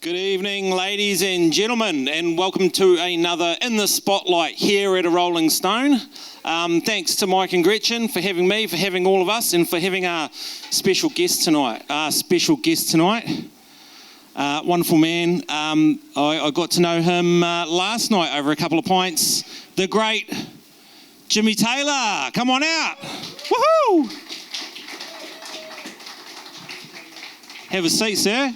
Good evening, ladies and gentlemen, and welcome to another In the Spotlight here at a Rolling Stone. Thanks to Mike and Gretchen for having me, for having all of us, and for having our special guest tonight. Wonderful man. I got to know him last night over a couple of pints. The great JimmyTaylor. Come on out. Woohoo! Have a seat, sir.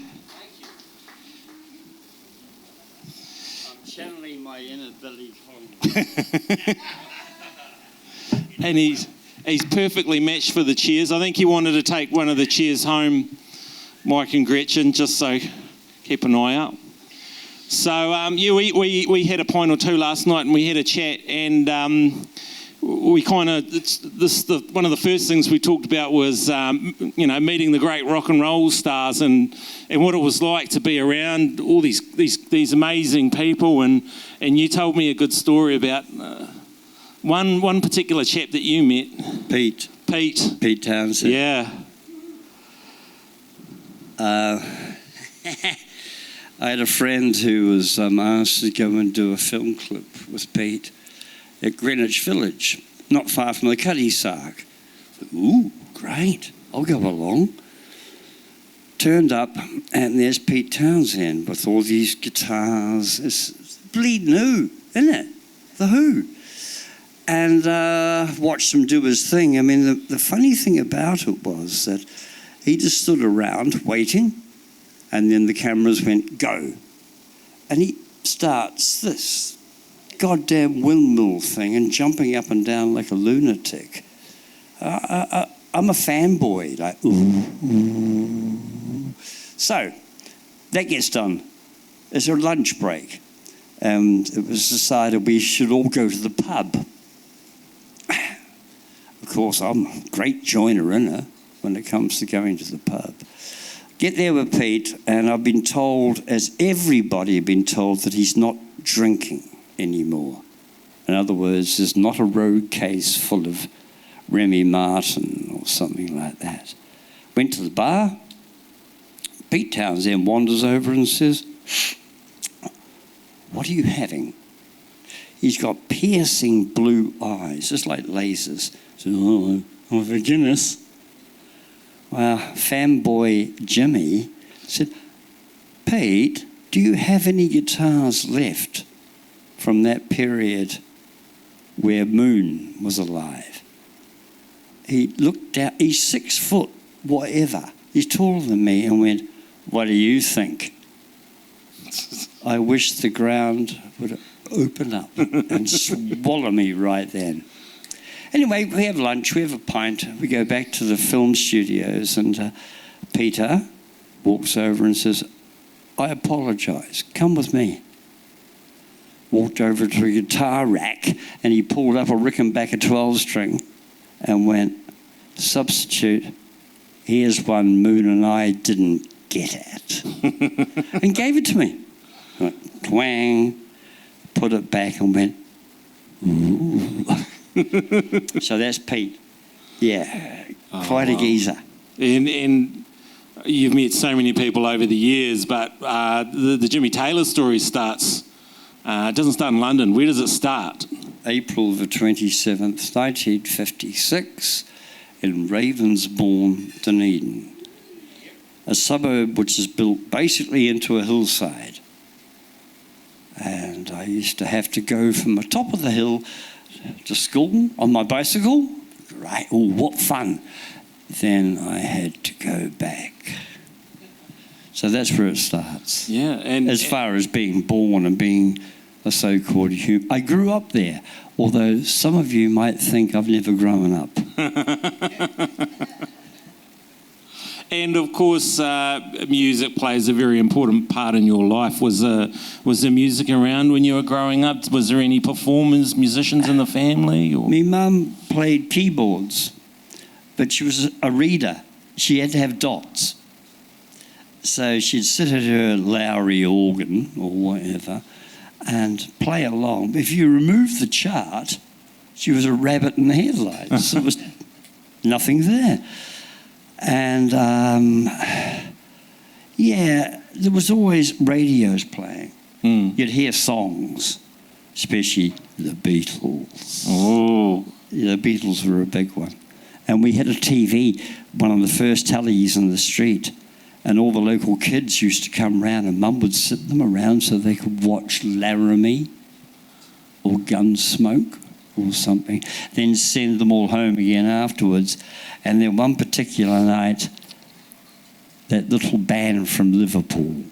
Channeling my inner Billy Connolly. And he's perfectly matched for the chairs. I think he wanted to take one of the chairs home, Mike and Gretchen, just so keep an eye out. So we had a pint or two last night and we had a chat, and we kind of one of the first things we talked about was meeting the great rock and roll stars and what it was like to be around all these amazing people, and you told me a good story about one particular chap that you met. Pete Townsend. Yeah. I had a friend who was asked to go and do a film clip with Pete at Greenwich Village, not far from the Cuddy Sark. Ooh, great, I'll go along. Turned up, and there's Pete Townsend with all these guitars. It's bleeding new, isn't it? The Who. And watched him do his thing. I mean, the funny thing about it was that he just stood around waiting, and then the cameras went, go. And he starts this goddamn windmill thing and jumping up and down like a lunatic. I'm a fanboy, like, ooh. So, that gets done. It's a lunch break. And it was decided we should all go to the pub. Of course, I'm a great joiner inner when it comes to going to the pub. Get there with Pete, and I've been told, as everybody has been told, that he's not drinking anymore. In other words, there's not a road case full of Remy Martin or something like that. Went to the bar. Pete Townsend wanders over and says, what are you having? He's got piercing blue eyes, just like lasers. So, I'm a Guinness. Well, fanboy Jimmy said, Pete, do you have any guitars left from that period where Moon was alive? He looked out, he's 6 foot, whatever. He's taller than me, and went, what do you think? I wish the ground would open up and swallow me right then. Anyway, we have lunch, we have a pint, we go back to the film studios, and Peter walks over and says, I apologise, come with me. Walked over to a guitar rack, and he pulled up a Rickenbacker 12-string and went, substitute, here's one Moon and I didn't get at. And gave it to me. I went, twang, put it back and went, ooh. So that's Pete. Yeah, quite a geezer. And you've met so many people over the years, but the JimmyTaylor story starts, it doesn't start in London. Where does it start? April the 27th, 1956, in Ravensbourne, Dunedin. A suburb which is built basically into a hillside. And I used to have to go from the top of the hill to school on my bicycle. Right, oh, what fun. Then I had to go back. So that's where it starts. Yeah, and as far as being born and being a so-called human. I grew up there, although some of you might think I've never grown up. And of course, music plays a very important part in your life. Was there music around when you were growing up? Was there any performers, musicians in the family? Or? My mum played keyboards, but she was a reader. She had to have dots. So she'd sit at her Lowry organ or whatever and play along. If you remove the chart, she was a rabbit in the headlights. There was nothing there. And Yeah, there was always radios playing. Mm. You'd hear songs, especially the Beatles. Oh. The Beatles were a big one. And we had a TV, one of the first tellies in the street, and all the local kids used to come round and Mum would sit them around so they could watch Laramie or Gunsmoke or something, then send them all home again afterwards. And then one particular night, that little band from Liverpool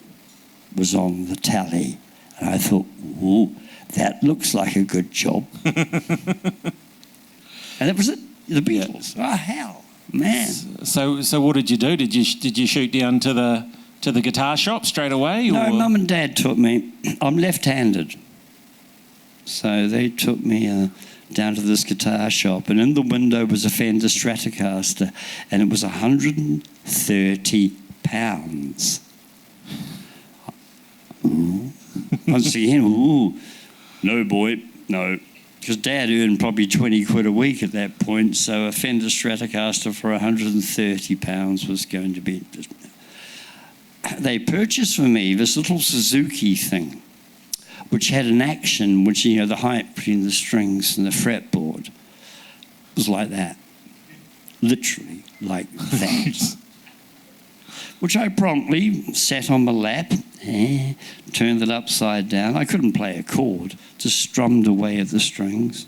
was on the tally. And I thought, ooh, that looks like a good job. And that was it, the Beatles. Oh, hell, man. So what did you do? Did you shoot down to the guitar shop straight away? No, or? Mum and Dad took me. I'm left-handed. So they took me down to this guitar shop, and in the window was a Fender Stratocaster, and it was £130. Ooh. Once again, ooh, no boy, no. Because Dad earned probably 20 quid a week at that point, so a Fender Stratocaster for £130 was going to be... They purchased for me this little Suzuki thing, which had an action, which, you know, the height between the strings and the fretboard was like that. Literally like that. Which I promptly sat on my lap, turned it upside down. I couldn't play a chord, just strummed away at the strings.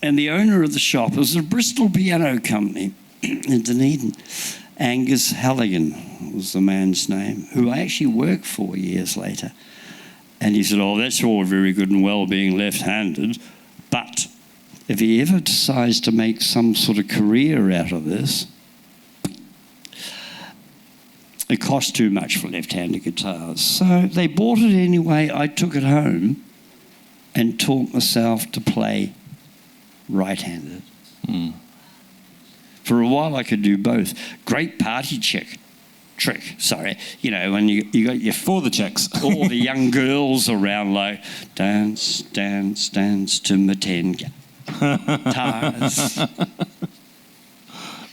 And the owner of the shop was a Bristol piano company in Dunedin. Angus Halligan was the man's name, who I actually worked for years later. And he said, oh, that's all very good and well being left-handed, but if he ever decides to make some sort of career out of this, it costs too much for left-handed guitars. So they bought it anyway. I took it home and taught myself to play right-handed. Mm. For a while I could do both. Great party trick. You know, when you got your... For the chicks. all the young girls around like, dance, dance, dance to my 10 guitars.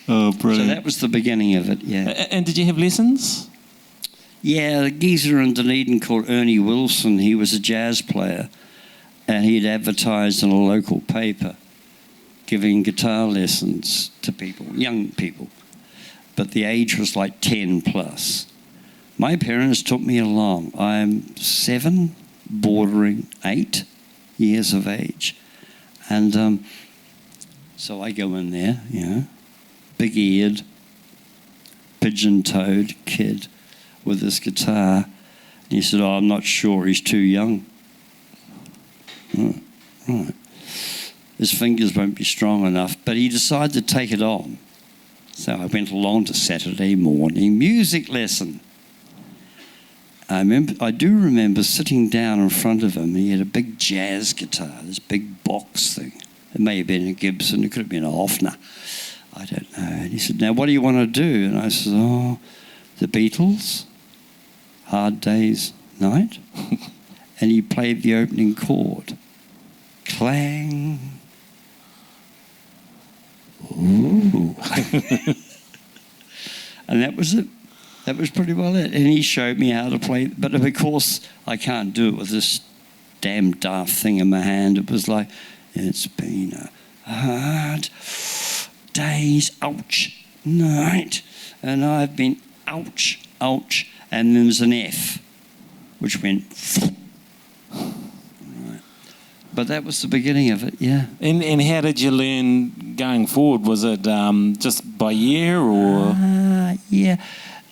Oh, So brilliant. that was the beginning of it, yeah. And did you have lessons? Yeah, a geezer in Dunedin called Ernie Wilson, he was a jazz player, and he'd advertised in a local paper giving guitar lessons to people, young people. But the age was like 10 plus. My parents took me along. I'm 7, bordering 8 years of age. And so I go in there, you know, big-eared, pigeon-toed kid with this guitar. And he said, oh, I'm not sure, he's too young. Oh, right. His fingers won't be strong enough. But he decided to take it on. So I went along to Saturday morning music lesson. I do remember sitting down in front of him. He had a big jazz guitar, this big box thing. It may have been a Gibson, it could have been a Hofner. I don't know. And he said, now what do you want to do? And I said, oh, the Beatles, Hard Day's Night. And he played the opening chord. Clang. Ooh. And that was it. That was pretty well it. And he showed me how to play. But of course, I can't do it with this damn daft thing in my hand. It was like, it's been a hard day's ouch night. And I've been ouch, ouch. And then there's an F, which went... But that was the beginning of it, yeah. And how did you learn going forward? Was it just by ear or...? Yeah.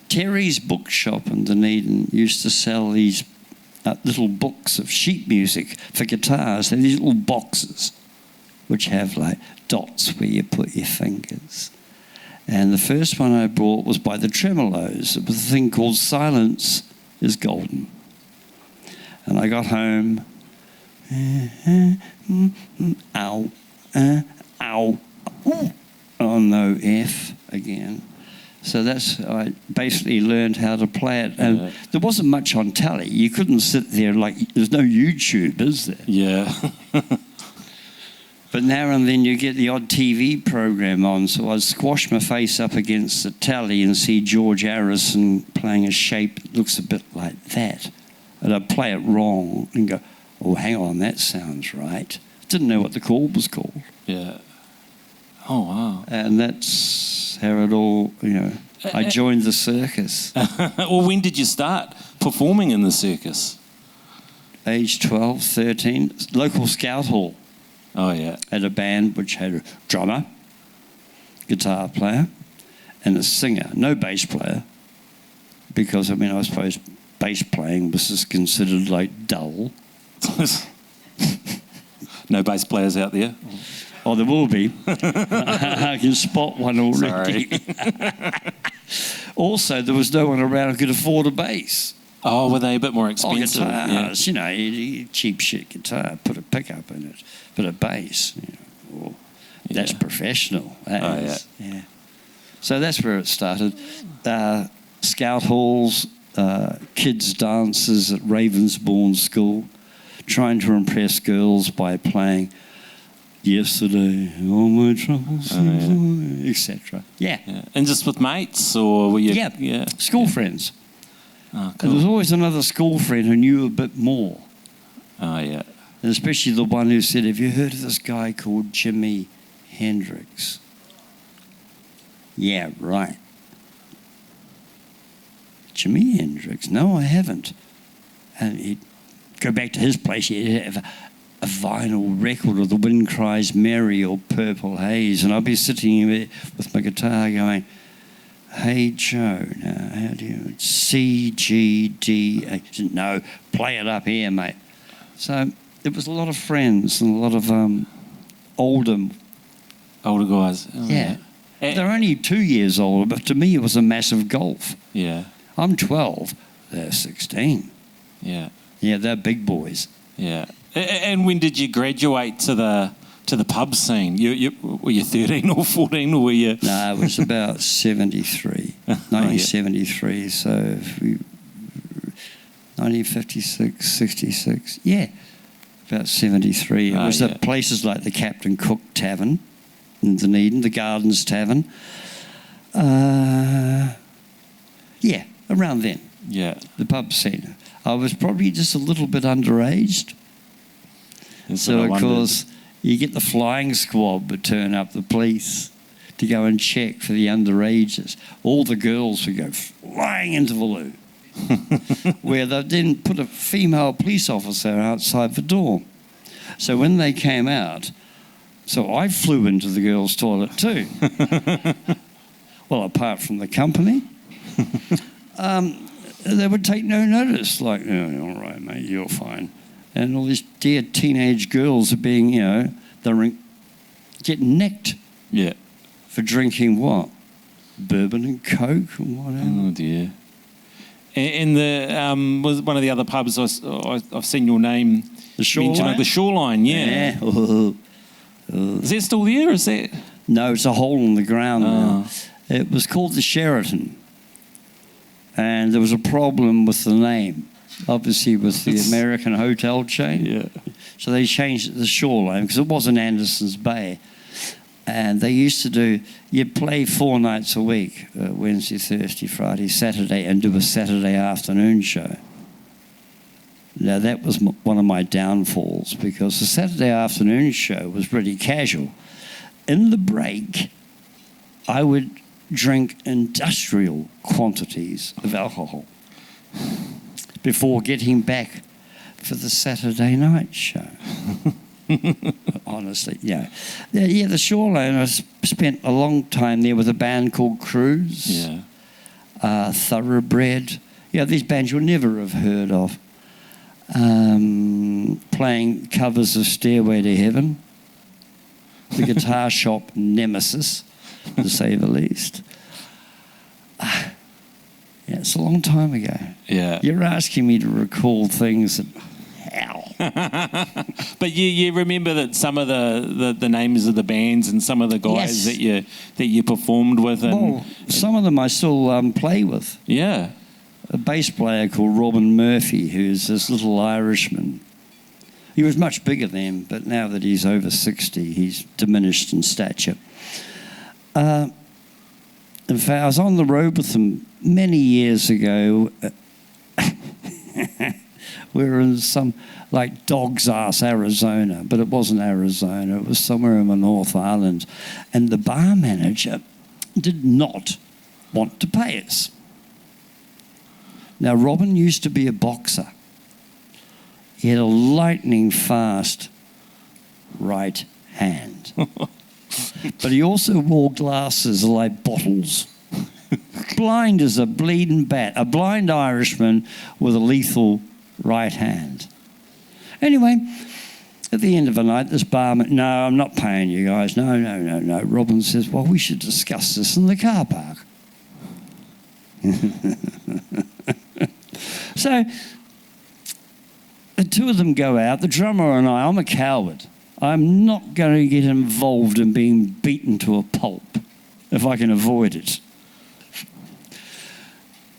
Terry's bookshop in Dunedin used to sell these little books of sheet music for guitars. They're these little boxes which have like dots where you put your fingers. And the first one I bought was by the Tremolos. It was a thing called Silence is Golden. And I got home... ow, ow, ooh. Oh no, F again. So that's how I basically learned how to play it. And there wasn't much on telly. You couldn't sit there like, there's no YouTube, is there? Yeah. But now and then you get the odd TV program on, so I'd squash my face up against the tally and see George Harrison playing a shape that looks a bit like that. And I'd play it wrong and go, oh, hang on, that sounds right. Didn't know what the chord was called. Yeah. Oh, wow. And that's how it all, I joined the circus. Well, when did you start performing in the circus? Age 12, 13, local scout hall. Oh, yeah. Had a band which had a drummer, guitar player, and a singer. No bass player, because, I suppose bass playing was just considered like dull. No bass players out there? Oh, there will be. I can spot one already. Also, there was no one around who could afford a bass. Oh, were they a bit more expensive? Oh, guitars, cheap shit guitar, put a pickup in it, but a bass, that's professional. That is. Yeah. So that's where it started. Scout halls, kids' dances at Ravensbourne School, trying to impress girls by playing Yesterday, all my troubles, etc. Yeah. And just with mates, or were you? Yeah. School friends. Oh, cool. And there was always another school friend who knew a bit more. Oh, yeah. And especially the one who said, have you heard of this guy called Jimi Hendrix? Yeah, right. Jimi Hendrix? No, I haven't. And he'd go back to his place, he'd have a vinyl record of The Wind Cries Mary or Purple Haze, and I'd be sitting there with my guitar going, hey, Joe, now, how do you... C, G, D, A. No, play it up here, mate. So it was a lot of friends and a lot of older guys. Oh, yeah. They're only 2 years older, but to me it was a massive gulf. Yeah. I'm 12, they're 16. Yeah. Yeah, they're big boys. Yeah. And when did you graduate to the pub scene? Were you 13 or 14, or were you? No, it was about 73, 1973. So 1956, 66. Yeah, about 73. It was at places like the Captain Cook Tavern in Dunedin, the Gardens Tavern. Yeah, around then. Yeah. The pub scene. I was probably just a little bit underaged. So, of course, you get the flying squad would turn up, the police, to go and check for the underages. All the girls would go flying into the loo, where they didn't put a female police officer outside the door. So when they came out, so I flew into the girls' toilet too. Well, apart from the company, they would take no notice, like, oh, all right, mate, you're fine. And all these dear teenage girls are being, they're getting nicked. Yeah. For drinking what? Bourbon and Coke or whatever. Oh, dear. And the was one of the other pubs I've seen your name mentioned, the Shoreline, yeah. Is that still there? Is that? No, it's a hole in the ground now. It was called the Sheraton. And there was a problem with the name. Obviously with the American hotel chain. Yeah. So they changed it to the Shoreline because it wasn't Anderson's Bay. And they used to do, you'd play 4 nights a week, Wednesday, Thursday, Friday, Saturday, and do a Saturday afternoon show. Now that was one of my downfalls because the Saturday afternoon show was pretty casual. In the break, I would drink industrial quantities of alcohol before getting back for the Saturday night show. Honestly, yeah. Yeah, the Shoreline, I spent a long time there with a band called Cruise. Yeah. Thoroughbred. Yeah, these bands you'll never have heard of. Playing covers of Stairway to Heaven. The Guitar Shop Nemesis, to say the least. Yeah, it's a long time ago. Yeah. You're asking me to recall things that, hell. But you remember that some of the names of the bands and some of the guys that you performed with? And, well, some of them I still play with. Yeah. A bass player called Robin Murphy, who's this little Irishman He was much bigger then, but now that he's over 60, he's diminished in stature. In fact, I was on the road with him many years ago. We were in some, like, Dog's Ass, Arizona, but it wasn't Arizona. It was somewhere in the North Island. And the bar manager did not want to pay us. Now, Robin used to be a boxer. He had a lightning fast right hand. But he also wore glasses like bottles. Blind as a bleeding bat. A blind Irishman with a lethal right hand. Anyway, at the end of the night, this barman, no, I'm not paying you guys. No. Robin says, well, we should discuss this in the car park. So the two of them go out, the drummer and I'm a coward. I'm not going to get involved in being beaten to a pulp if I can avoid it.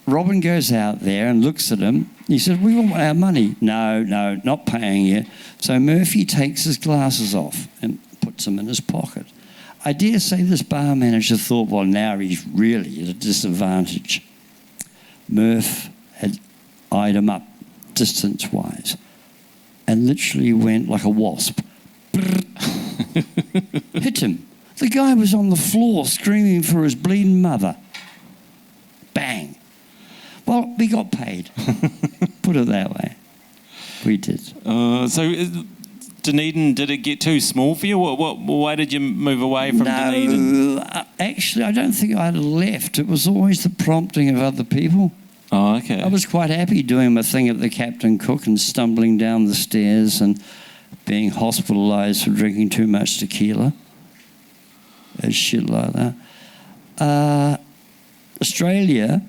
Robin goes out there and looks at him. He says, we want our money. No, not paying you. So Murphy takes his glasses off and puts them in his pocket. I dare say this bar manager thought, well, now he's really at a disadvantage. Murph had eyed him up distance-wise and literally went like a wasp. Hit him. The guy was on the floor screaming for his bleeding mother. Bang. Well, we got paid. Put it that way. We did. So Dunedin, did it get too small for you? Why did you move away from Dunedin? Actually, I don't think I'd have left. It was always the prompting of other people. Oh, okay. I was quite happy doing my thing at the Captain Cook and stumbling down the stairs and being hospitalised for drinking too much tequila and shit like that. Australia,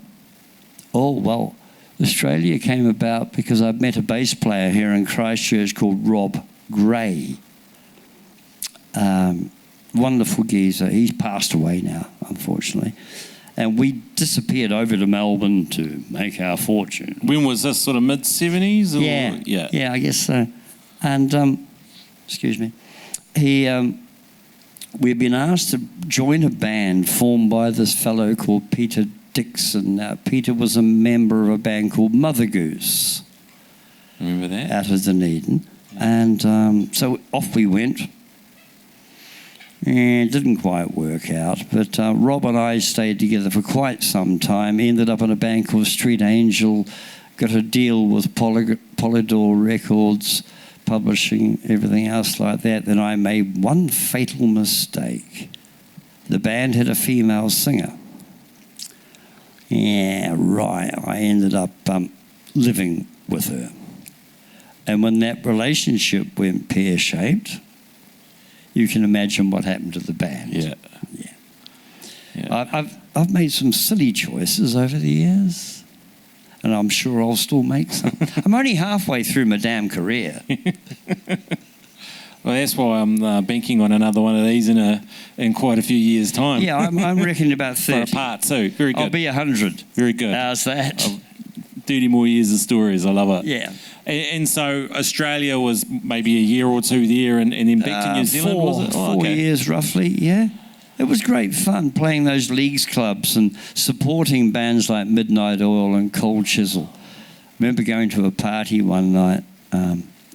Australia came about because I met a bass player here in Christchurch called Rob Gray. Wonderful geezer. He's passed away now, unfortunately. And we disappeared over to Melbourne to make our fortune. When was this, sort of mid-70s? Yeah, I guess so. And, excuse me, we'd been asked to join a band formed by this fellow called Peter Dixon. Peter was a member of a band called Mother Goose. Remember that? Out of Dunedin. And so off we went. And it didn't quite work out, but Rob and I stayed together for quite some time. Ended up in a band called Street Angel, got a deal with Polydor Records, publishing, everything else like that. Then I made one fatal mistake. The band had a female singer. Yeah, right. I ended up living with her. And when that relationship went pear-shaped, you can imagine what happened to the band. Yeah. I've made some silly choices over the years, and I'm sure I'll still make some. I'm only halfway through my damn career. Well, that's why I'm banking on another one of these in quite a few years' time. Yeah, I'm reckoning about 30. For a part two. Very good. I'll be 100. Very good. How's that? 30 more years of stories. I love it. Yeah. And so Australia was maybe a year or two there and then back to New Zealand, was it? Four years roughly, yeah. It was great fun playing those leagues clubs and supporting bands like Midnight Oil and Cold Chisel. I remember going to a party one night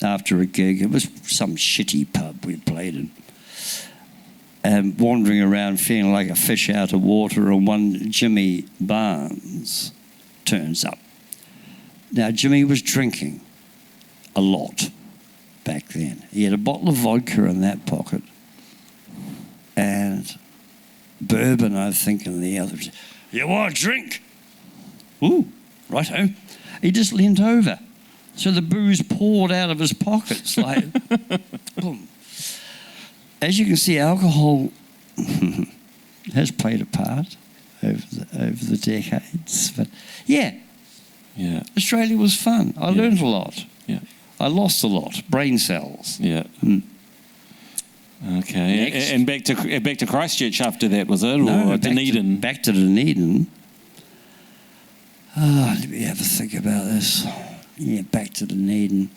after a gig. It was some shitty pub we played in. And wandering around feeling like a fish out of water, and one Jimmy Barnes turns up. Now, Jimmy was drinking a lot back then. He had a bottle of vodka in that pocket and bourbon, I think, in the other. You want a drink? Ooh, righto. He just leant over. So the booze poured out of his pockets like, boom. As you can see, alcohol has played a part over the decades. But yeah, Australia was fun. I learned a lot. Yeah. I lost a lot, brain cells. Yeah. Okay. Next. And back to Christchurch after that, was it? No, or Dunedin? Back to Dunedin. Let me have a think about this. Yeah, back to Dunedin.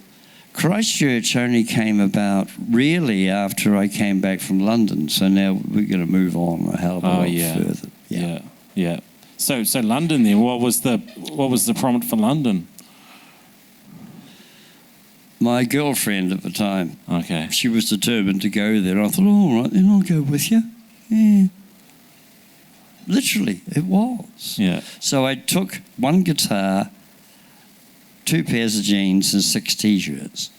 Christchurch only came about really after I came back from London. So now we're going to move on a hell of a lot further. Yeah. So London then. What was the prompt for London? My girlfriend at the time. Okay. She was determined to go there. I thought, all right, then I'll go with you. Yeah. Literally, it was. Yeah. So I took one guitar, 2 pairs of jeans, and 6 T-shirts,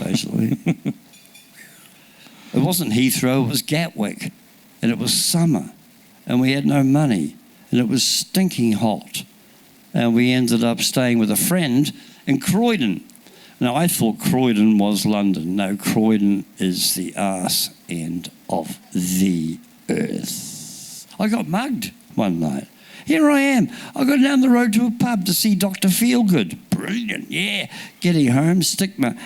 basically. It wasn't Heathrow, it was Gatwick. And it was summer. And we had no money. And it was stinking hot. And we ended up staying with a friend in Croydon. Now, I thought Croydon was London. No, Croydon is the arse end of the earth. I got mugged one night. Here I am. I got down the road to a pub to see Dr. Feelgood. Brilliant, yeah. Getting home, stick my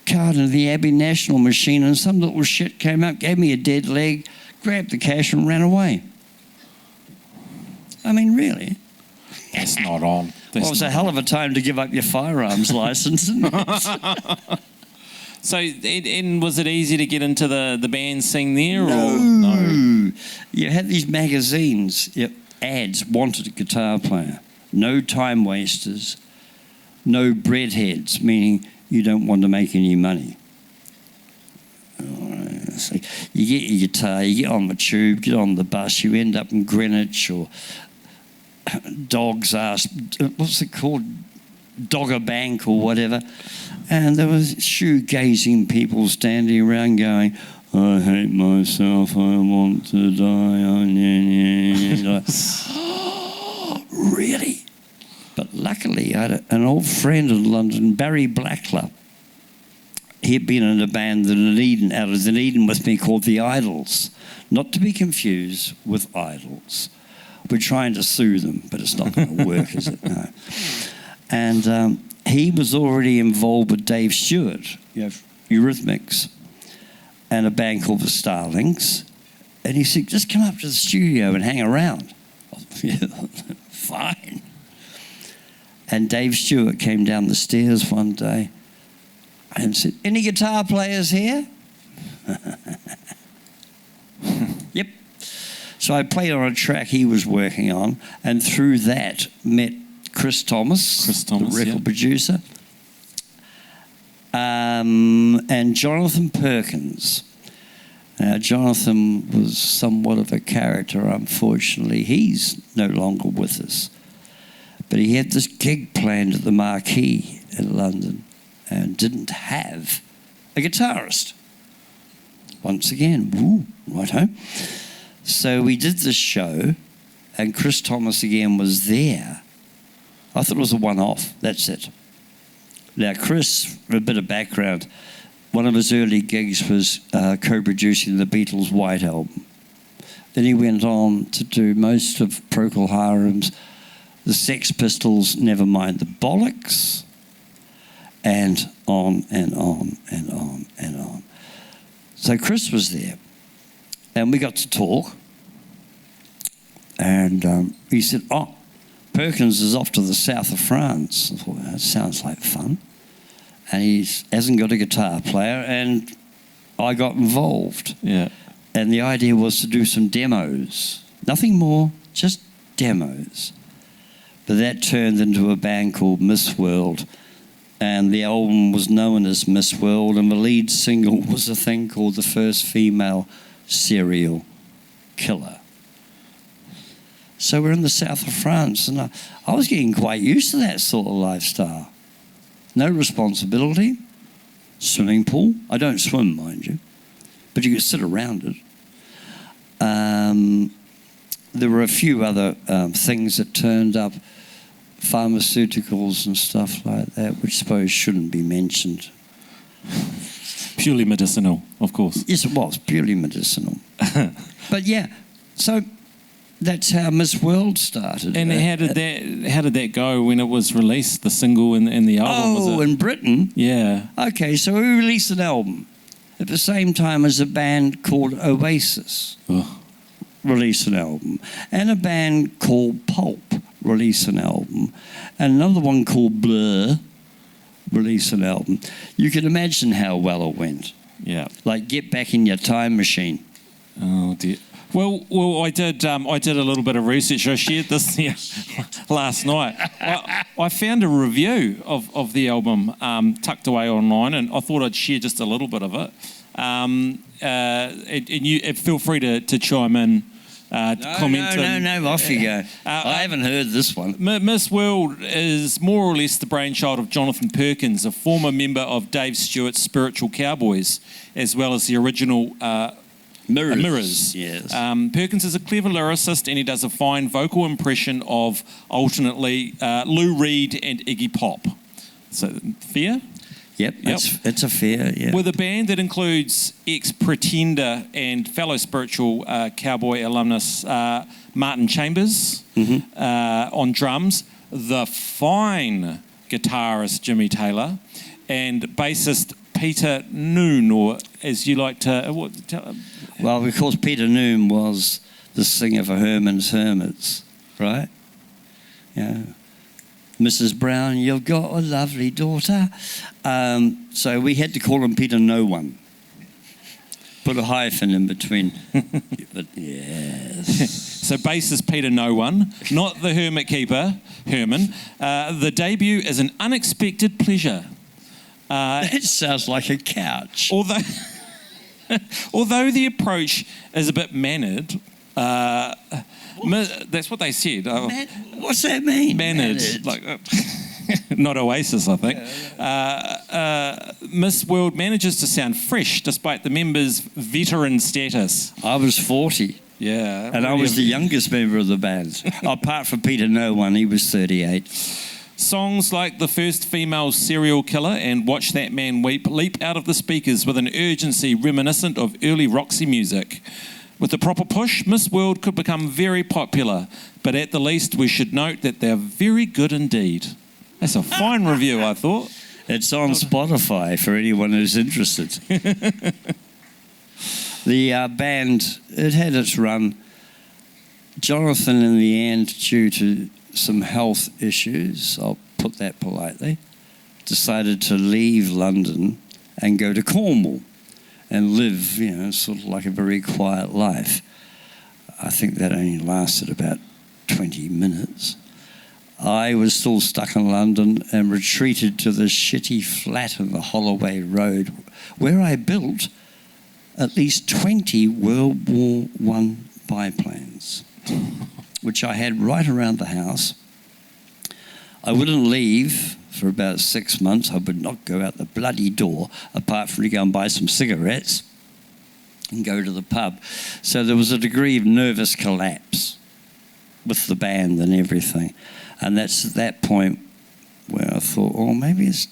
card into the Abbey National machine, and some little shit came up, gave me a dead leg, grabbed the cash and ran away. I mean, really? That's not on. Well, it was a hell of a time to give up your firearms license, isn't it? So, and was it easy to get into the band scene there? No. You had these magazines, ads, wanted a guitar player. No time wasters. No breadheads, meaning you don't want to make any money. So you get your guitar, you get on the tube, get on the bus, you end up in Greenwich or Dog's Ass, what's it called? Dogger Bank or whatever. And there was shoegazing people standing around going, I hate myself, I want to die. Really? But luckily, I had an old friend in London, Barry Blackler. He'd been in a band out of Dunedin with me called The Idols. Not to be confused with Idols. We're trying to sue them, but it's not going to work, is it? No. And he was already involved with Dave Stewart, Eurythmics, and a band called the Starlings. And he said, just come up to the studio and hang around. I thought, yeah, fine. And Dave Stewart came down the stairs one day and said, any guitar players here? Yep. So I played on a track he was working on, and through that met Chris Thomas, the record producer, and Jonathan Perkins. Now, Jonathan was somewhat of a character, unfortunately. He's no longer with us. But he had this gig planned at the Marquee in London and didn't have a guitarist. Once again, right home. So we did this show, and Chris Thomas again was there. I thought it was a one-off, that's it. Now, Chris, for a bit of background, one of his early gigs was co-producing the Beatles' White Album. Then he went on to do most of Procol Harum's, the Sex Pistols, Nevermind the Bollocks, and on and on and on and on. So Chris was there, and we got to talk, and he said, Perkins is off to the south of France. I thought, that sounds like fun. And he hasn't got a guitar player, and I got involved. Yeah. And the idea was to do some demos. Nothing more, just demos. But that turned into a band called Miss World, and the album was known as Miss World, and the lead single was a thing called The First Female Serial Killer. So we're in the south of France, and I was getting quite used to that sort of lifestyle. No responsibility, swimming pool. I don't swim, mind you, but you could sit around it. There were a few other things that turned up, pharmaceuticals and stuff like that, which I suppose shouldn't be mentioned. Purely medicinal, of course. Yes, it was, purely medicinal. But yeah, so that's how Miss World started. And how did that go when it was released, the single and the album? Oh, in Britain? Yeah. Okay, so we released an album at the same time as a band called Oasis released an album, and a band called Pulp released an album, and another one called Blur release an album. You can imagine how well it went. Yeah. Like, get back in your time machine. Oh dear. Well, I did a little bit of research. I shared this here last night. I found a review of the album tucked away online, and I thought I'd share just a little bit of it. And you feel free to chime in, comment. No, off you go. I haven't heard this one. Miss World is more or less the brainchild of Jonathan Perkins, a former member of Dave Stewart's Spiritual Cowboys, as well as the original Mirrors. Yes. Perkins is a clever lyricist, and he does a fine vocal impression of alternately Lou Reed and Iggy Pop. So, fair? Yep. It's a fair, yeah. With a band that includes ex-Pretender and fellow Spiritual Cowboy alumnus Martin Chambers on drums, the fine guitarist Jimmy Taylor, and bassist Peter Noon, or as you like to... Well, because Peter Noon was the singer for Herman's Hermits, right? Yeah. Mrs. Brown, you've got a lovely daughter. So we had to call him Peter No One. Put a hyphen in between. But yes. So bassist Peter No One, not the Hermit Keeper, Herman. The debut is an unexpected pleasure. That sounds like a couch. Although the approach is a bit mannered, that's what they said. What's that mean? Mannered. Like, not Oasis, I think. Miss World manages to sound fresh despite the members' veteran status. I was 40. Yeah. And I was the youngest member of the band. Apart from Peter No One, he was 38. Songs like The First Female Serial Killer and Watch That Man Weep leap out of the speakers with an urgency reminiscent of early Roxy music. With the proper push, Miss World could become very popular, but at the least we should note that they're very good indeed. That's a fine review, I thought. It's on Spotify for anyone who's interested. The band, it had its run. Jonathan, in the end, due to some health issues, I'll put that politely, decided to leave London and go to Cornwall and live, sort of like a very quiet life. I think that only lasted about 20 minutes. I was still stuck in London and retreated to the shitty flat in the Holloway Road, where I built at least 20 World War I biplanes, which I had right around the house. I wouldn't leave for about 6 months. I would not go out the bloody door, apart from to go and buy some cigarettes and go to the pub. So there was a degree of nervous collapse with the band and everything. And that's at that point where I thought, maybe it's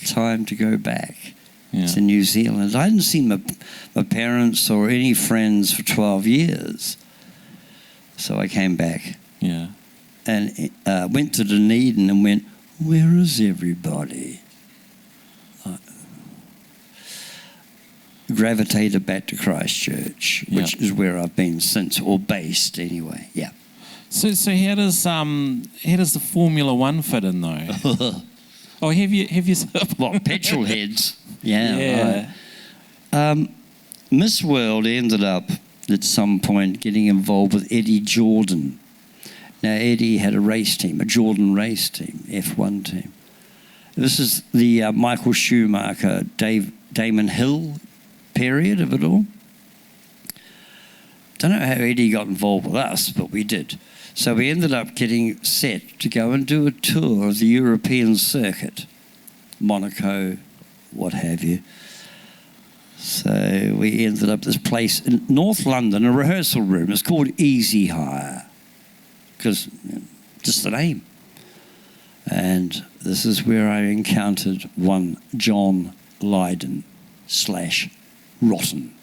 time to go back to New Zealand. I hadn't seen my parents or any friends for 12 years. So I came back. Yeah. And went to Dunedin and went, where is everybody? Gravitated back to Christchurch, which is where I've been since, or based anyway. Yeah. So how does the Formula One fit in though? Oh, have you? What, petrol heads? Yeah. Right. Miss World ended up at some point getting involved with Eddie Jordan. Now, Eddie had a race team, a Jordan race team, F1 team. This is the Michael Schumacher, Damon Hill period of it all. Don't know how Eddie got involved with us, but we did. So we ended up getting set to go and do a tour of the European circuit, Monaco, what have you. So we ended up this place in North London, a rehearsal room. It's called Easy Hire, because just the name. And this is where I encountered one John Lydon / Rotten.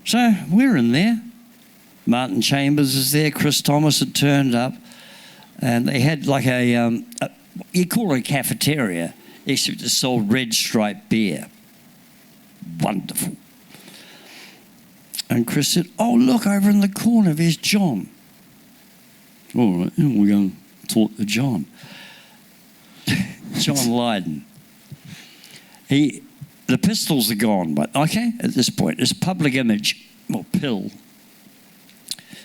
So we're in there. Martin Chambers is there. Chris Thomas had turned up. And they had like you call it a cafeteria, except it sold Red Stripe beer. Wonderful. And Chris said, look, over in the corner, there's John. All right, we're going to talk to John. John Lydon. The pistols are gone, but okay, at this point, it's public image, or pill.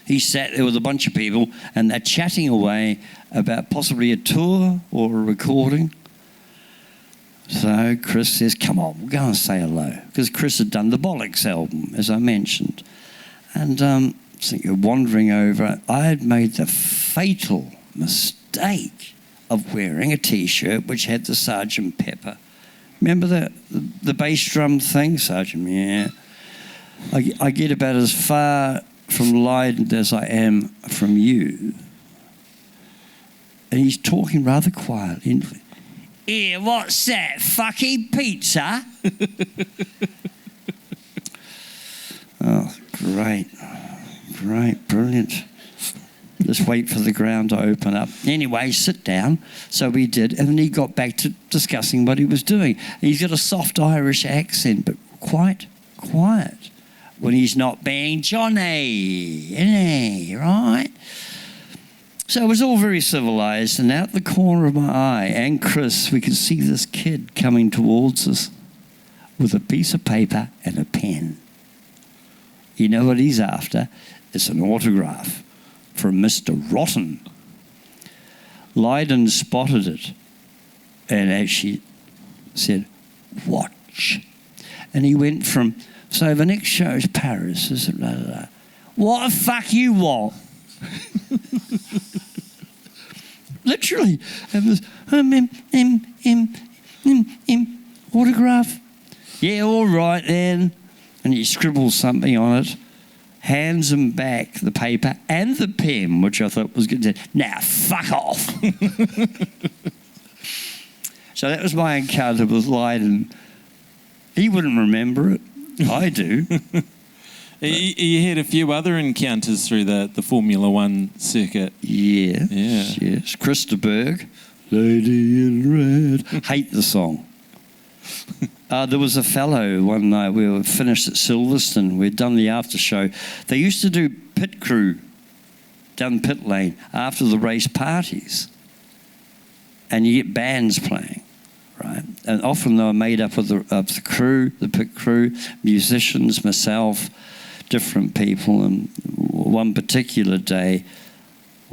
He sat there with a bunch of people, and they're chatting away about possibly a tour or a recording. So Chris says, come on, we'll go and say hello. Because Chris had done the Bollocks album, as I mentioned. And so you're wandering over. I had made the fatal mistake of wearing a T-shirt which had the Sgt. Pepper. Remember the bass drum thing? Sergeant, yeah. I get about as far from Lydon as I am from you. And he's talking rather quietly. Here, what's that? Fucking pizza? Oh, great. Great, brilliant. Just wait for the ground to open up. Anyway, sit down. So we did, and then he got back to discussing what he was doing. He's got a soft Irish accent, but quite quiet when he's not being Johnny, isn't he? Right? So it was all very civilised, and out the corner of my eye, and Chris, we could see this kid coming towards us with a piece of paper and a pen. You know what he's after? It's an autograph from Mr. Rotten. Lydon spotted it and actually said, watch. And he went from, so the next show is Paris. Blah, blah, blah. What the fuck you want? Literally. It was, autograph. Yeah, all right then. And he scribbles something on it, hands him back the paper and the pen, which I thought was good. Now, fuck off. So that was my encounter with Lydon. He wouldn't remember it. I do. You had a few other encounters through the Formula One circuit. Yeah. Yes. Krista Berg, Lady in Red. Hate the song. There was a fellow one night, we were finished at Silverstone, we'd done the after show. They used to do pit crew down pit lane after the race parties. And you get bands playing, right? And often they were made up of the crew, the pit crew, musicians, myself, different people. And one particular day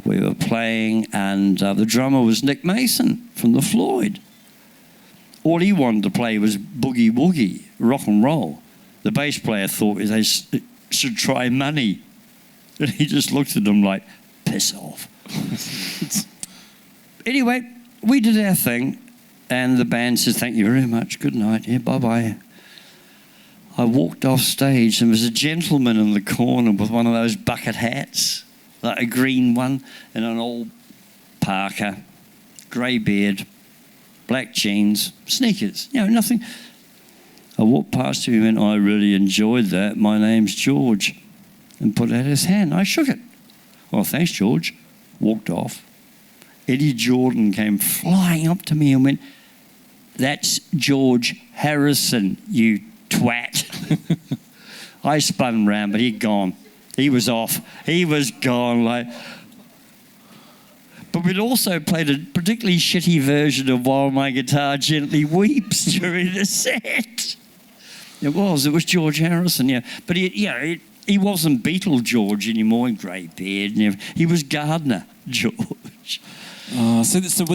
we were playing, and the drummer was Nick Mason from the Floyd. All he wanted to play was boogie woogie, rock and roll. The bass player thought they should try Money. And he just looked at them like, piss off. Anyway, we did our thing, and the band said, thank you very much, good night, yeah, bye-bye. I walked off stage, and there was a gentleman in the corner with one of those bucket hats, like a green one, and an old parka, grey beard, black jeans, sneakers, nothing. I walked past him and went, I really enjoyed that. My name's George. And put out his hand. I shook it. Oh, thanks, George. Walked off. Eddie Jordan came flying up to me and went, that's George Harrison, you twat. I spun round, but he'd gone. He was off. He was gone like... But we'd also played a particularly shitty version of While My Guitar Gently Weeps during the set. It was George Harrison, yeah. But he wasn't Beatle George anymore, grey beard and everything. He was Gardner George. Oh,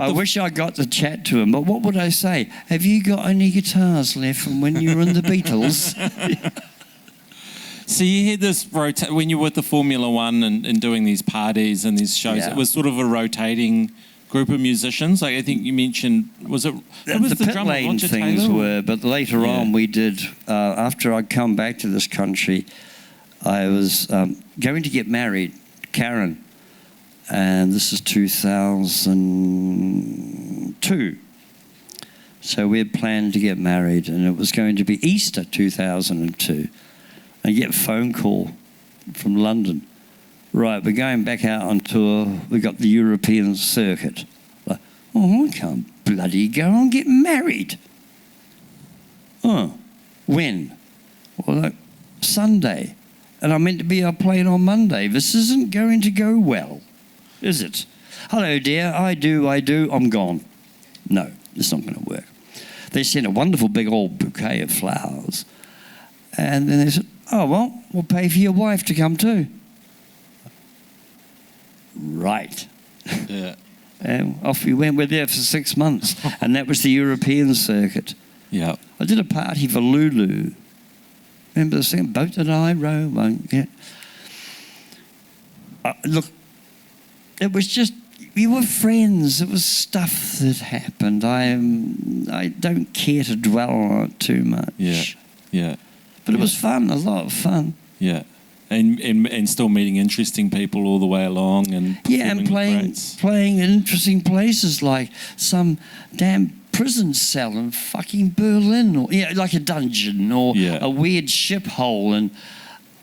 I wish I got to chat to him, but what would I say? Have you got any guitars left from when you were in the Beatles? So you had this when you were with the Formula One and doing these parties and these shows, It was sort of a rotating group of musicians. Like I think you mentioned, was it? The pit lane things were, but later on we did, after I'd come back to this country, I was going to get married, Karen, and this is 2002. So we had planned to get married, and it was going to be Easter 2002. I get a phone call from London. Right, we're going back out on tour. We got the European circuit. Like, I can't bloody go and get married. Oh, when? Well, Sunday. And I'm meant to be playing on Monday. This isn't going to go well, is it? Hello, dear. I do. I'm gone. No. it's not going to work. They sent a wonderful big old bouquet of flowers. And then they said, oh, well, we'll pay for your wife to come too. Right. Yeah. And off we went. We're there for 6 months. And that was the European circuit. Yeah. I did a party for Lulu. Remember the singing, Boat That I Row? Yeah. Look, it was just, we were friends. It was stuff that happened. I don't care to dwell on it too much. Yeah. Yeah. But it was fun, a lot of fun. Yeah. And still meeting interesting people all the way along, and and playing in interesting places like some damn prison cell in fucking Berlin, or like a dungeon, or a weird ship hole, and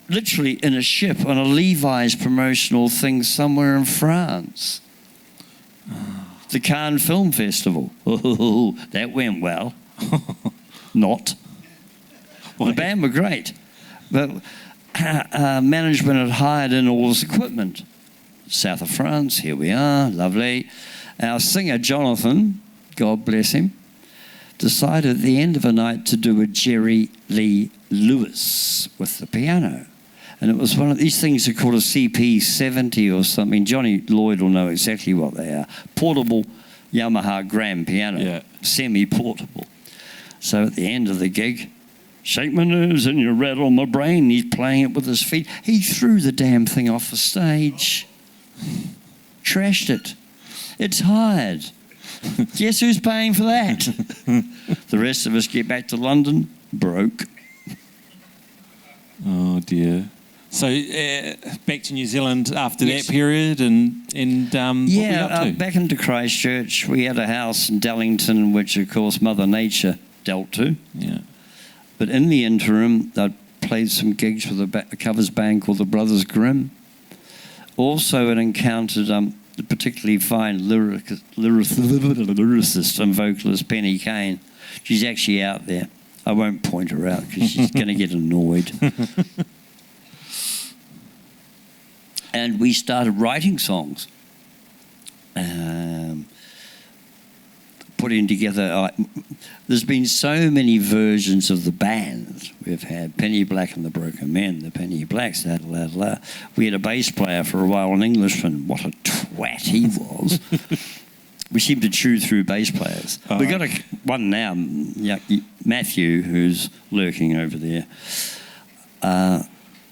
literally in a ship on a Levi's promotional thing somewhere in France. The Cannes Film Festival. Oh, that went well. Not. The band were great, but management had hired in all this equipment. South of France, here we are, lovely. Our singer, Jonathan, God bless him, decided at the end of a night to do a Jerry Lee Lewis with the piano. And it was one of these things are called a CP70 or something. Johnny Lloyd will know exactly what they are. Portable Yamaha grand piano, semi-portable. So at the end of the gig, shake my nerves and you rattle my brain. He's playing it with his feet. He threw the damn thing off the stage. Trashed it. It's hired. Guess who's paying for that? The rest of us get back to London broke. Oh dear. So back to New Zealand after that period, and what were you up to? Back into Christchurch. We had a house in Dellington, which of course Mother Nature dealt to. Yeah. But in the interim, I played some gigs with a covers band called the Brothers Grimm. Also, had encountered a particularly fine lyricist and vocalist, Penny Kane. She's actually out there. I won't point her out because she's going to get annoyed. And we started writing songs. Putting together, there's been so many versions of the band. We've had Penny Black and the Broken Men, the Penny Blacks, We had a bass player for a while, an Englishman. What a twat he was. We seem to chew through bass players. We've got one now, Matthew, who's lurking over there.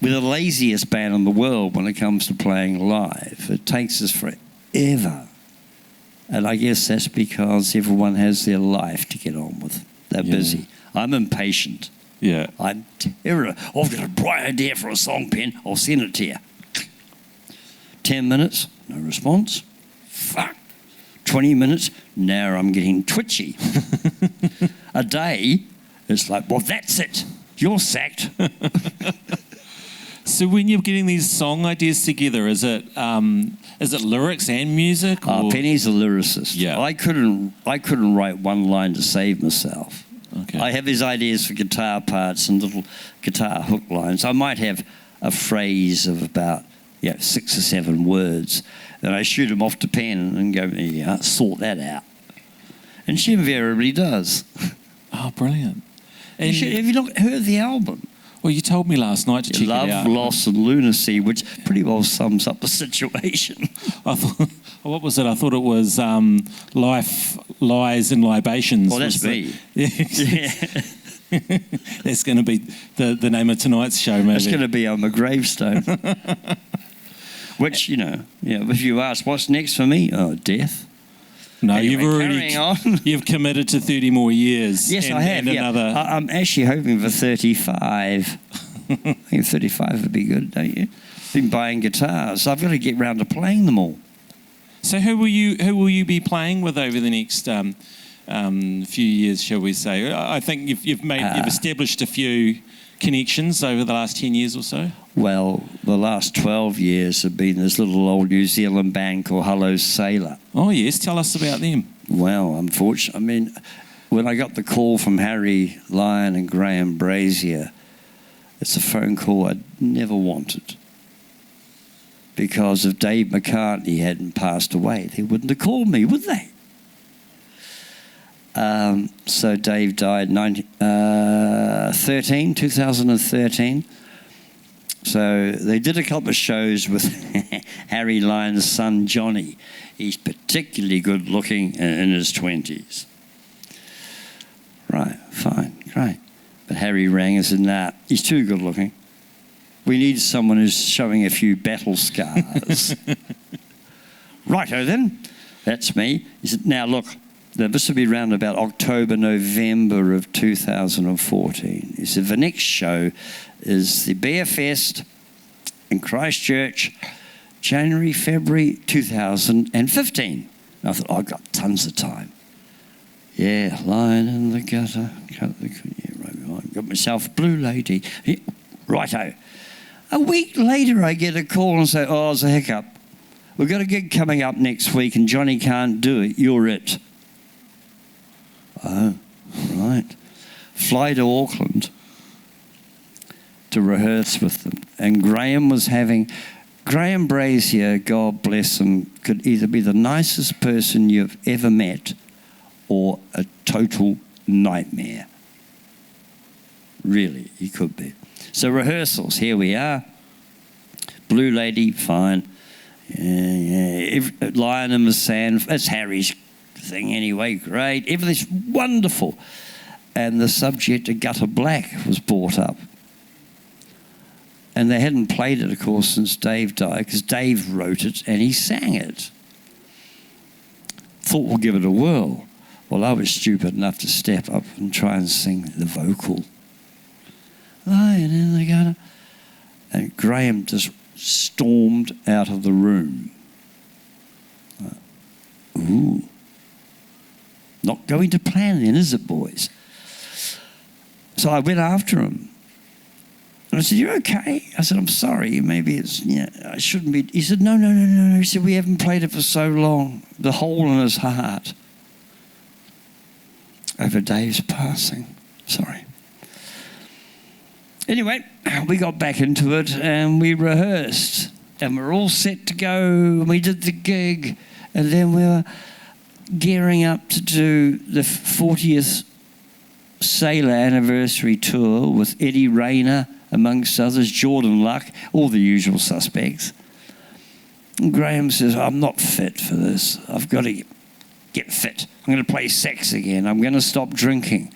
We're the laziest band in the world when it comes to playing live. It takes us forever. And I guess that's because everyone has their life to get on with. They're busy. I'm impatient. Yeah. I'm terrible. I've got a bright idea for a song, Pen. I'll send it to you. 10 minutes, no response. Fuck. 20 minutes, now I'm getting twitchy. A day, it's like, well, that's it. You're sacked. So when you're getting these song ideas together, is it lyrics and music? Or? Penny's a lyricist. Yeah. I couldn't write one line to save myself. Okay. I have these ideas for guitar parts and little guitar hook lines. I might have a phrase of about 6 or 7 words. Then I shoot them off to Pen and go, sort that out. And she invariably does. Oh, brilliant. And have you not heard the album? Well, you told me last night to check it out. Love, Loss and Lunacy, which pretty well sums up the situation. I thought, what was it? I thought it was Life, Lies and Libations. Well, that's me. That's going to be the name of tonight's show, maybe. It's going to be on my gravestone. Which, if you ask, what's next for me? Oh, death. No, anyway, you've committed to 30 more years. Yes, I have. I'm actually hoping for 35. I think 35 would be good, don't you? Been buying guitars. I've got to get round to playing them all. So who will you be playing with over the next few years, shall we say? I think you've established a few connections over the last 10 years or so. Well, the last 12 years have been this little old New Zealand band called Hello Sailor. Oh, yes. Tell us about them. Well, unfortunately, when I got the call from Harry Lyon and Graham Brazier, it's a phone call I'd never wanted. Because if Dave McCartney hadn't passed away, they wouldn't have called me, would they? So Dave died 2013. So they did a couple of shows with Harry Lyon's son, Johnny. He's particularly good looking in his 20s. Right, fine, great. But Harry rang and said, nah, he's too good looking. We need someone who's showing a few battle scars. Righto then, that's me. He said, now look, this will be around about October, November of 2014. He said, the next show is the Bear Fest in Christchurch, January, February 2015. And I thought, I've got tons of time. Yeah, lying in the gutter. Got myself a blue lady. Yeah, righto. A week later, I get a call and say, oh, there's a hiccup. We've got a gig coming up next week and Johnny can't do it. You're it. Oh, right. Fly to Auckland to rehearse with them. And Graham Brazier, God bless him, could either be the nicest person you've ever met or a total nightmare. Really, he could be. So rehearsals, here we are. Blue Lady, fine. Lion in the Sand, that's Harry's thing anyway, great. Everything's wonderful. And the subject of Gutter Black was brought up. And they hadn't played it, of course, since Dave died, because Dave wrote it and he sang it. Thought we'll give it a whirl. Well, I was stupid enough to step up and try and sing the vocal. Lying in the gutter. And Graham just stormed out of the room. Ooh. Not going to plan then, is it, boys? So I went after him. And I said, you okay? I said, I'm sorry, maybe it's, I shouldn't be. He said, no. He said, we haven't played it for so long. The hole in his heart. Over Dave's passing. Sorry. Anyway, we got back into it and we rehearsed. And we're all set to go. And we did the gig. And then we were gearing up to do the 40th Sailor anniversary tour with Eddie Rayner, amongst others, Jordan Luck, all the usual suspects. And Graham says, I'm not fit for this. I've got to get fit. I'm going to play sex again. I'm going to stop drinking.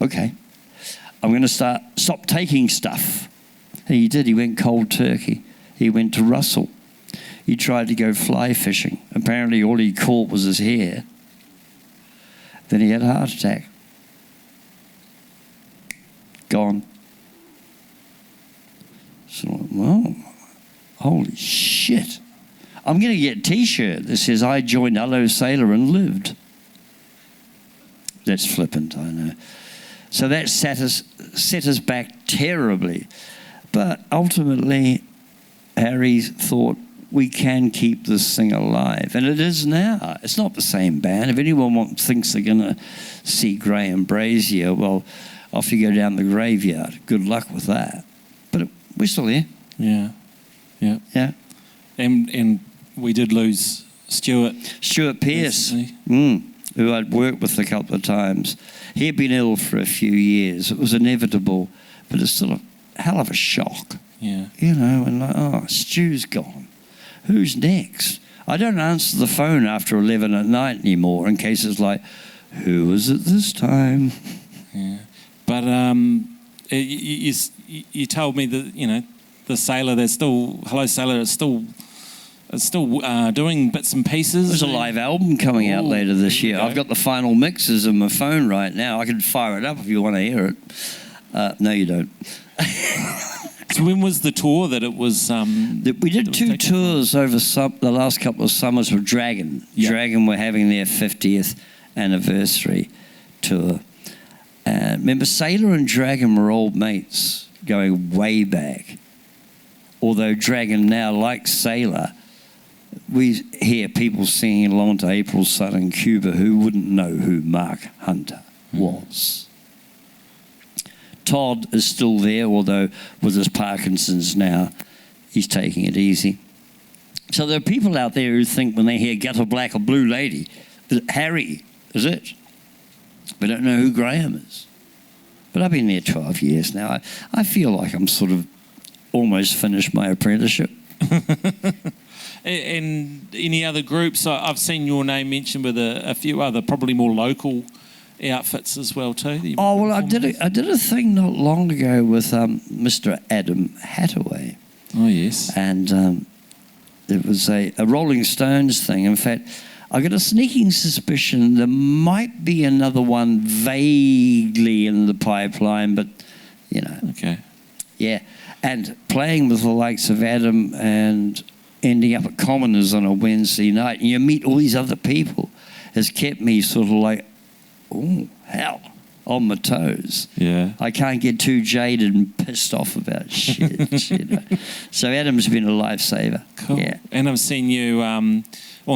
Okay. I'm going to stop taking stuff. And he did. He went cold turkey. He went to Russell. He tried to go fly fishing. Apparently all he caught was his hair. Then he had a heart attack. Gone. So, well, holy shit. I'm going to get a T-shirt that says, I joined Hello Sailor and lived. That's flippant, I know. So that set us back terribly. But ultimately, Harry thought, we can keep this thing alive. And it is now. It's not the same band. If anyone thinks they're going to see Graham Brazier, well, off you go down the graveyard. Good luck with that. But we're still here. Yeah. And we did lose Stuart Pearce, who I'd worked with a couple of times. He had been ill for a few years. It was inevitable, but it's still a hell of a shock. Yeah. And like, Stu's gone. Who's next? I don't answer the phone after 11 at night anymore in case it's like, who is it this time? Yeah. But you told me that, the Sailor, Hello Sailor is still doing bits and pieces. There's a live album coming out later this year. I've got the final mixes on my phone right now. I can fire it up if you want to hear it. No, you don't. So when was the tour that it was? We did two tours over the last couple of summers with Dragon. Yep. Dragon were having their 50th anniversary tour. Remember, Sailor and Dragon were old mates going way back. Although Dragon now, like Sailor, we hear people singing along to April's Sun in Cuba who wouldn't know who Mark Hunter was. Todd is still there, although with his Parkinson's now, he's taking it easy. So there are people out there who think when they hear Gutter Black or Blue Lady, that Harry is it. We don't know who Graham is. But I've been there 12 years now. I feel like I'm sort of almost finished my apprenticeship. And any other groups? I've seen your name mentioned with a few other, probably more local outfits as well too. Oh, well, I did a thing not long ago with Mr. Adam Hathaway. Oh, yes. And it was a Rolling Stones thing. In fact, I got a sneaking suspicion there might be another one vaguely in the pipeline, but, you know. Okay. Yeah. And playing with the likes of Adam and ending up at Commoners on a Wednesday night, and you meet all these other people, has kept me sort of like, oh, hell, on my toes. Yeah. I can't get too jaded and pissed off about shit. You know. So Adam's been a lifesaver. Cool. Yeah. And I've seen you on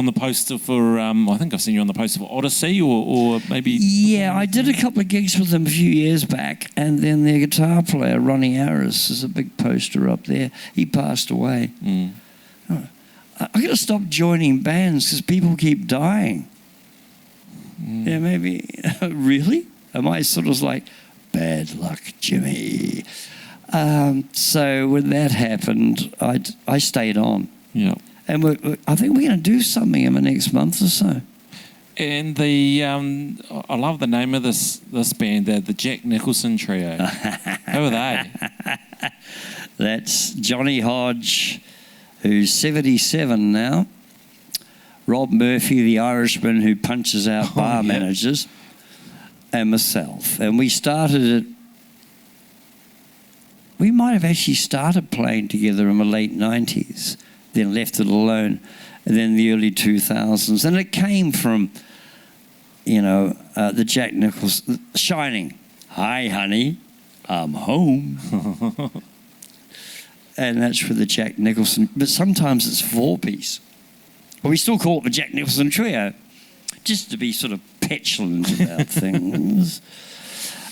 the poster for, I think I've seen you on the poster for Odyssey or maybe... Yeah, I did a couple of gigs with them a few years back, and then their guitar player, Ronnie Harris, is a big poster up there. He passed away. Mm. I got to stop joining bands because people keep dying. Mm. Yeah, maybe. Really? Am I sort of like, bad luck, Jimmy? So when that happened, I stayed on. Yeah. And I think we're going to do something in the next month or so. And the I love the name of this band, the Jack Nicholson Trio. Who are they? That's Johnny Hodge, who's 77 now. Rob Murphy, the Irishman who punches out bar managers, and myself. And we started it. We might have actually started playing together in the late 90s, then left it alone, and then the early 2000s. And it came from, you know, the Jack Nicholson, Shining. Hi, honey, I'm home. And that's for the Jack Nicholson. But sometimes it's four-piece. But we still call it the Jack Nicholson Trio, just to be sort of petulant about things.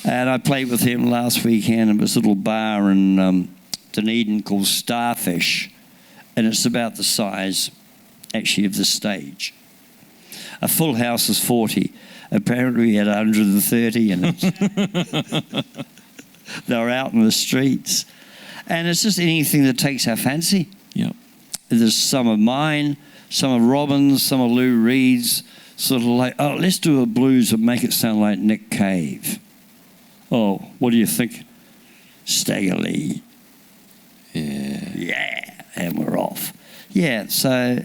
And I played with him last weekend at this little bar in Dunedin called Starfish. And it's about the size, actually, of the stage. A full house is 40. Apparently we had 130 in it. They were out in the streets. And it's just anything that takes our fancy. Yep. There's some of mine, some of Robin's, some of Lou Reed's. Sort of like, oh, let's do a blues and make it sound like Nick Cave. Oh, what do you think? Stagger Lee. Yeah. Yeah. And we're off. Yeah, so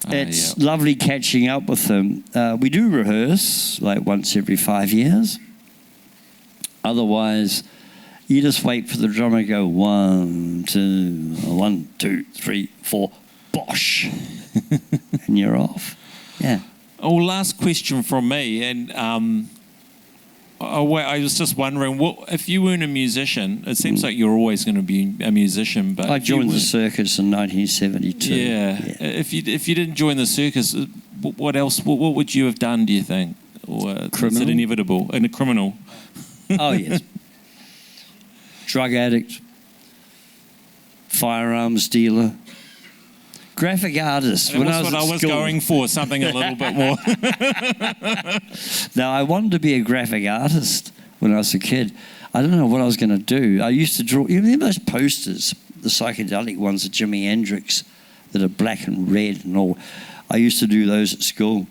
it's lovely catching up with them. We do rehearse like once every 5 years. Otherwise, you just wait for the drummer to go 1, 2, 3, 4, bosh, and you're off. Yeah. Oh, last question from me, and I was just wondering, what if you weren't a musician? It seems like you're always going to be a musician, but I joined the circus in 1972. Yeah. If you didn't join the circus, what else? What would you have done? Do you think, or is it inevitable? And a criminal? Oh yes. Drug addict, firearms dealer, graphic artist. That was what I was going for, something a little bit more. Now, I wanted to be a graphic artist when I was a kid. I don't know what I was going to do. I used to draw, you remember those posters, the psychedelic ones of Jimi Hendrix that are black and red and all? I used to do those at school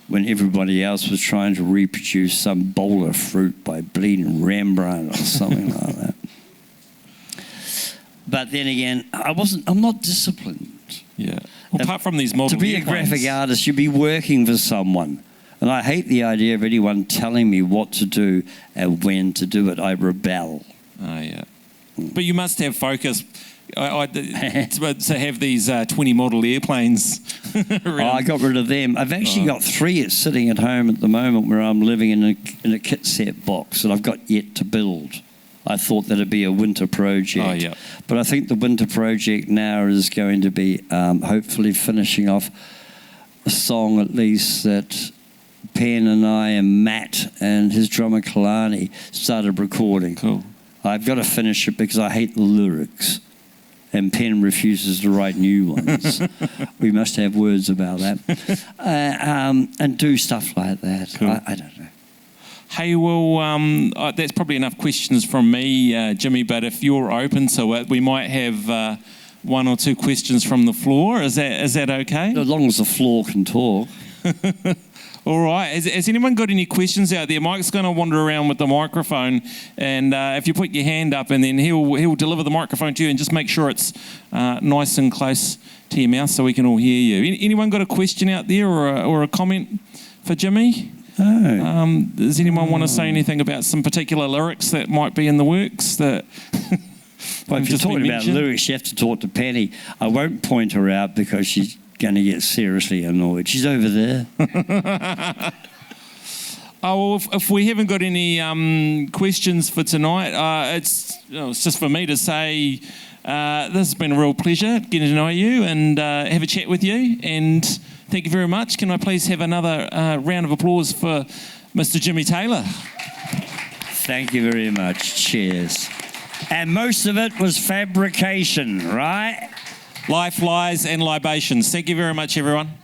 when everybody else was trying to reproduce some bowl of fruit by bleeding Rembrandt or something like that. But then again, I'm not disciplined. Yeah. Well, apart from these model to be airplanes. A graphic artist, you'd be working for someone. And I hate the idea of anyone telling me what to do and when to do it. I rebel. Oh, yeah. But you must have focus to have these 20 model airplanes around. Oh, I got rid of them. I've actually got 3 sitting at home at the moment where I'm living in a kit set box that I've got yet to build. I thought that'd be a winter project. Oh, yeah. But I think the winter project now is going to be hopefully finishing off a song at least that Penn and I and Matt and his drummer Kalani started recording. Cool. I've got to finish it because I hate the lyrics. and pen refuses to write new ones. We must have words about that. And do stuff like that. Cool. I don't know. Hey, well, that's probably enough questions from me, Jimmy, but if you're open to it, we might have one or two questions from the floor. Is that okay? As long as the floor can talk. All right. Has anyone got any questions out there? Mike's going to wander around with the microphone, and if you put your hand up, and then he'll deliver the microphone to you, and just make sure it's nice and close to your mouth so we can all hear you. Anyone got a question out there or a comment for Jimmy? No. Does anyone want to say anything about some particular lyrics that might be in the works that? Well, if you're talking about lyrics, you have to talk to Penny. I won't point her out because she's going to get seriously annoyed. She's over there. Oh, well, if we haven't got any questions for tonight, it's just for me to say this has been a real pleasure getting to know you and have a chat with you. And thank you very much. Can I please have another round of applause for Mr. Jimmy Taylor? Thank you very much. Cheers. And most of it was fabrication, right? Life, lies, and libations. Thank you very much, everyone.